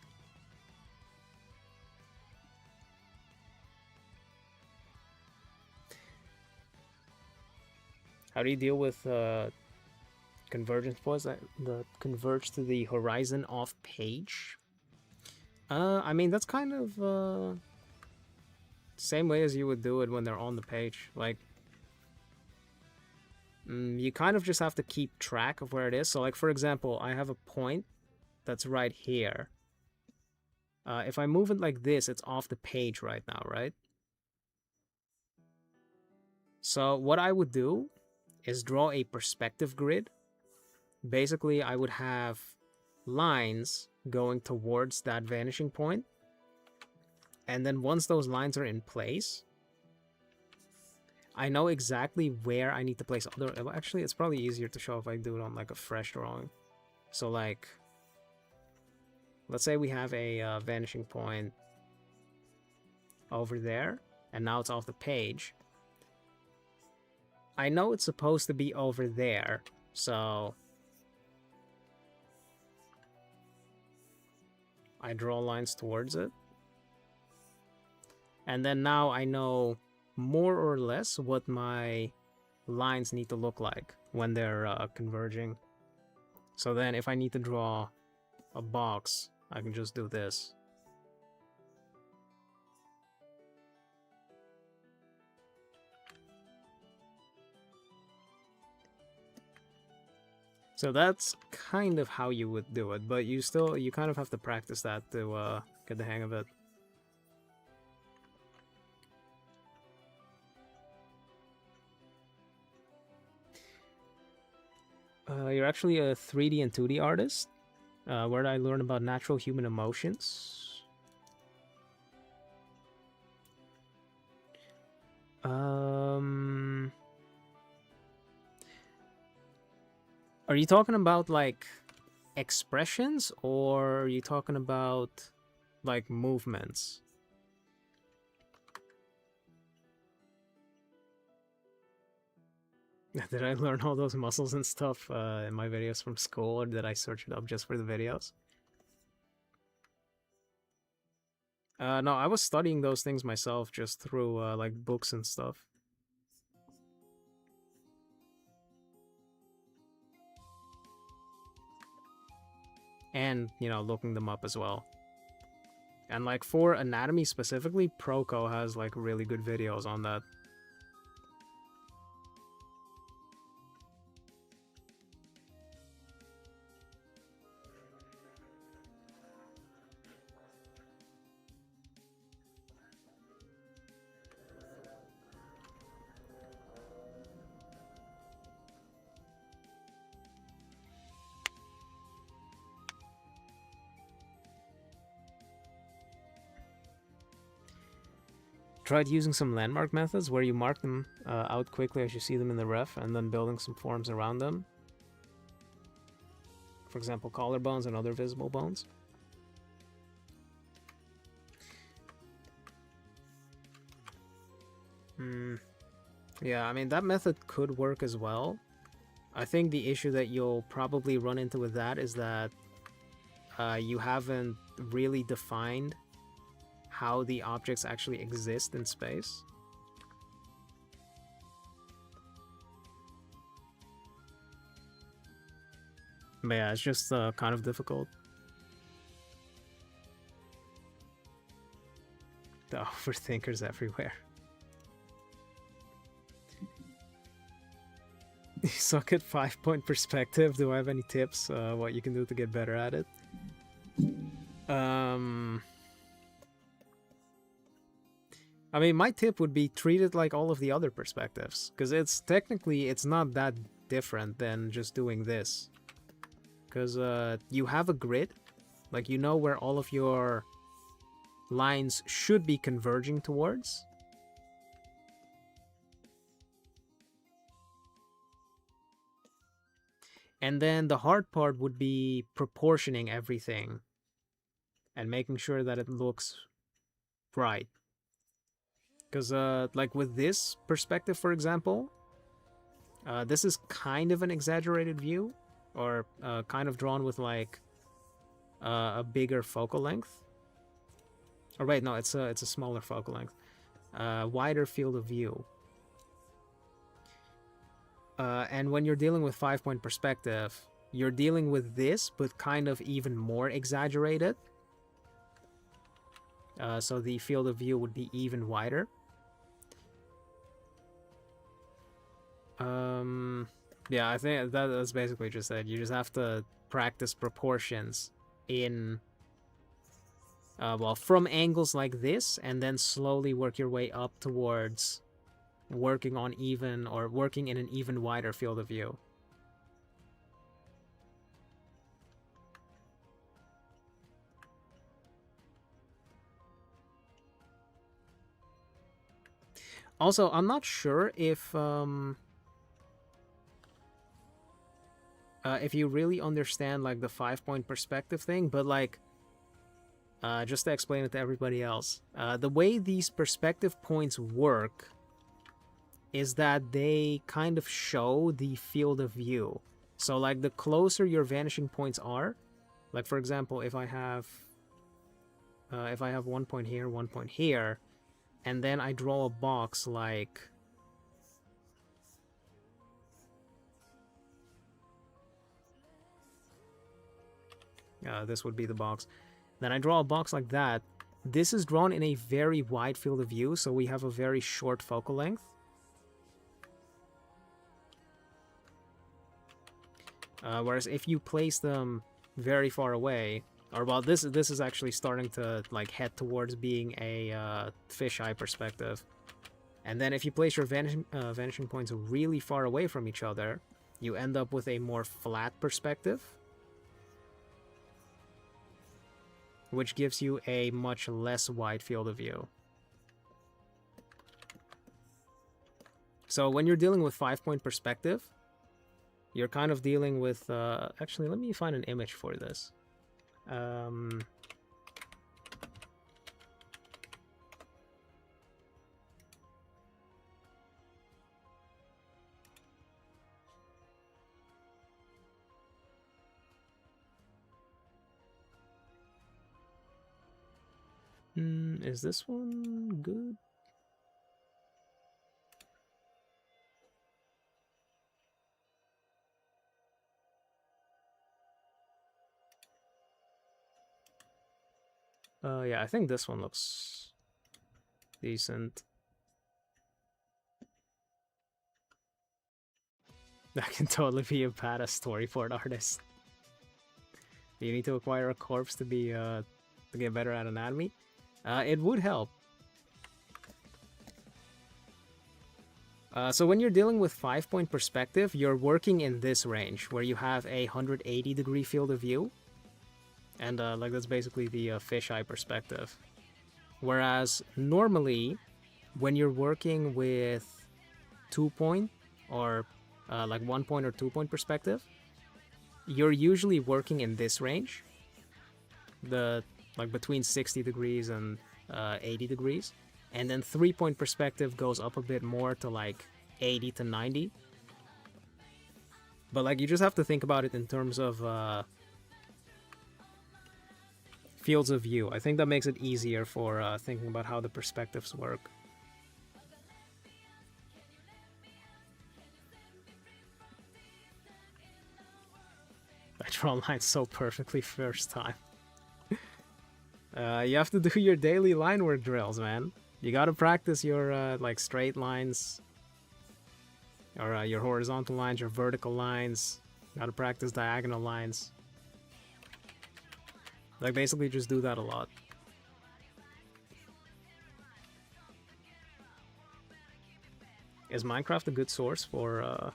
How do you deal with convergence points that converge to the horizon off page? I mean, that's kind of same way as you would do it when they're on the page. Like, you kind of just have to keep track of where it is. So, like, for example, I have a point that's right here. If I move it like this, it's off the page right now, right? So what I would do is draw a perspective grid. Basically, I would have lines going towards that vanishing point. And then once those lines are in place, I know exactly where I need to place other... Actually, it's probably easier to show if I do it on like a fresh drawing. So like, let's say we have a vanishing point over there, and now it's off the page. I know it's supposed to be over there, so I draw lines towards it. And then now I know more or less what my lines need to look like when they're converging. So then if I need to draw a box, I can just do this. So that's kind of how you would do it, but you kind of have to practice that to get the hang of it. You're actually a 3D and 2D artist. Where did I learn about natural human emotions? Are you talking about like expressions, or are you talking about like movements? Did I learn all those muscles and stuff in my videos from school, or did I search it up just for the videos? No, I was studying those things myself just through like books and stuff. And, you know, looking them up as well. And like for anatomy specifically, Proco has like really good videos on that. Tried using some landmark methods where you mark them out quickly as you see them in the ref, and then building some forms around them. For example, collarbones and other visible bones. Yeah, I mean, that method could work as well. I think the issue that you'll probably run into with that is that you haven't really defined how the objects actually exist in space. But yeah, it's just kind of difficult. The overthinkers everywhere. You suck at 5-point perspective. Do I have any tips what you can do to get better at it? I mean, my tip would be treat it like all of the other perspectives, because it's not that different than just doing this. Because you have a grid, like you know where all of your lines should be converging towards. And then the hard part would be proportioning everything and making sure that it looks right. Because, like with this perspective, for example, this is kind of an exaggerated view, or kind of drawn with like a bigger focal length. Or wait, no, it's a smaller focal length, wider field of view. And when you're dealing with 5-point perspective, you're dealing with this, but kind of even more exaggerated. So the field of view would be even wider. Yeah, I think that's basically just it. You just have to practice proportions in, well, from angles like this, and then slowly work your way up towards working on even, or working in an even wider field of view. Also, I'm not sure if you really understand like the 5-point perspective thing, but like, just to explain it to everybody else, the way these perspective points work is that they kind of show the field of view. So like the closer your vanishing points are, like for example, if I have 1 point here, 1 point here, and then I draw a box like this would be the box. Then I draw a box like that. This is drawn in a very wide field of view, so we have a very short focal length. Whereas if you place them very far away, or well, this is actually starting to like head towards being a fisheye perspective. And then if you place your vanishing points really far away from each other, you end up with a more flat perspective, which gives you a much less wide field of view. So when you're dealing with 5-point perspective, you're kind of dealing with... actually, let me find an image for this. Is this one good? Yeah, I think this one looks decent. That can totally be a badass storyboard artist. Do you need to acquire a corpse to be to get better at anatomy? It would help. So when you're dealing with 5-point perspective, you're working in this range where you have a 180-degree field of view. And like that's basically the fisheye perspective. Whereas normally, when you're working with 2-point or like 1-point or 2-point perspective, you're usually working in this range, the like between 60 degrees and 80 degrees, and then 3-point perspective goes up a bit more to like 80 to 90. But like you just have to think about it in terms of fields of view. I think that makes it easier for thinking about how the perspectives work. I draw lines so perfectly first time. You have to do your daily line work drills, man. You gotta practice your like straight lines. Or your horizontal lines, your vertical lines. Gotta practice diagonal lines. Like, basically just do that a lot. Is Minecraft a good source for,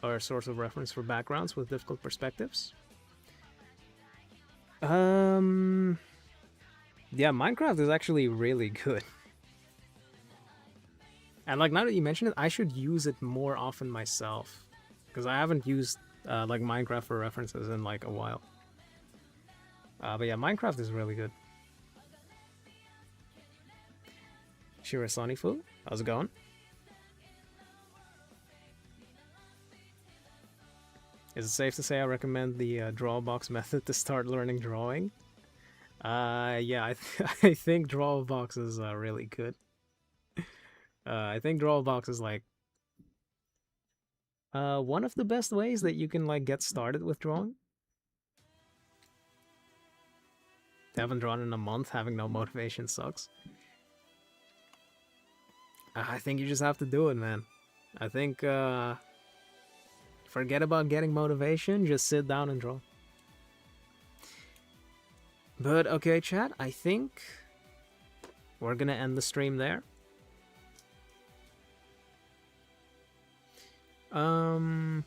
or a source of reference for backgrounds with difficult perspectives? Yeah, Minecraft is actually really good. And like, now that you mention it, I should use it more often myself. Because I haven't used like Minecraft for references in like a while. But yeah, Minecraft is really good. Shirasonifu, how's it going? Is it safe to say I recommend the Drawbox method to start learning drawing? Yeah, I think Drawbox is really good. I think Drawbox is like one of the best ways that you can like get started with drawing. Haven't drawn in a month, having no motivation sucks. I think you just have to do it, man. I think forget about getting motivation, just sit down and draw. But okay, chat, I think we're gonna end the stream there. I'm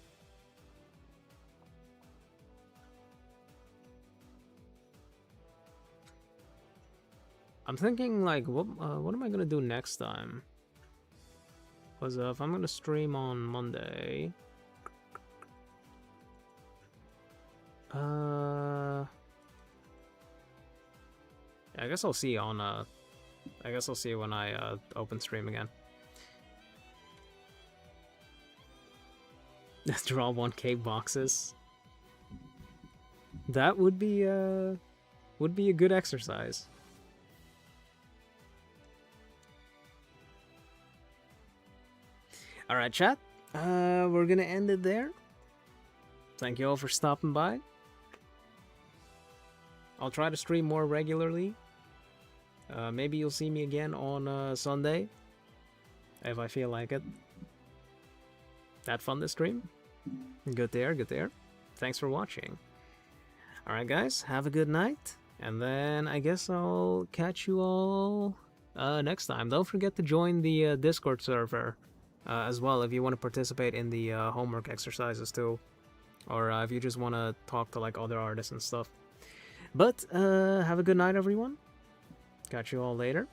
thinking like, what am I gonna do next time? Because if I'm gonna stream on Monday, I guess I'll see on I guess I'll see when I open stream again. Draw 1K boxes. That would be a good exercise. All right, chat. We're gonna end it there. Thank you all for stopping by. I'll try to stream more regularly. Maybe you'll see me again on Sunday, if I feel like it. Had fun this stream? Good there, good there. Thanks for watching. Alright guys, have a good night. And then I guess I'll catch you all next time. Don't forget to join the Discord server as well if you want to participate in the homework exercises too. Or if you just want to talk to like other artists and stuff. But have a good night everyone. Catch you all later.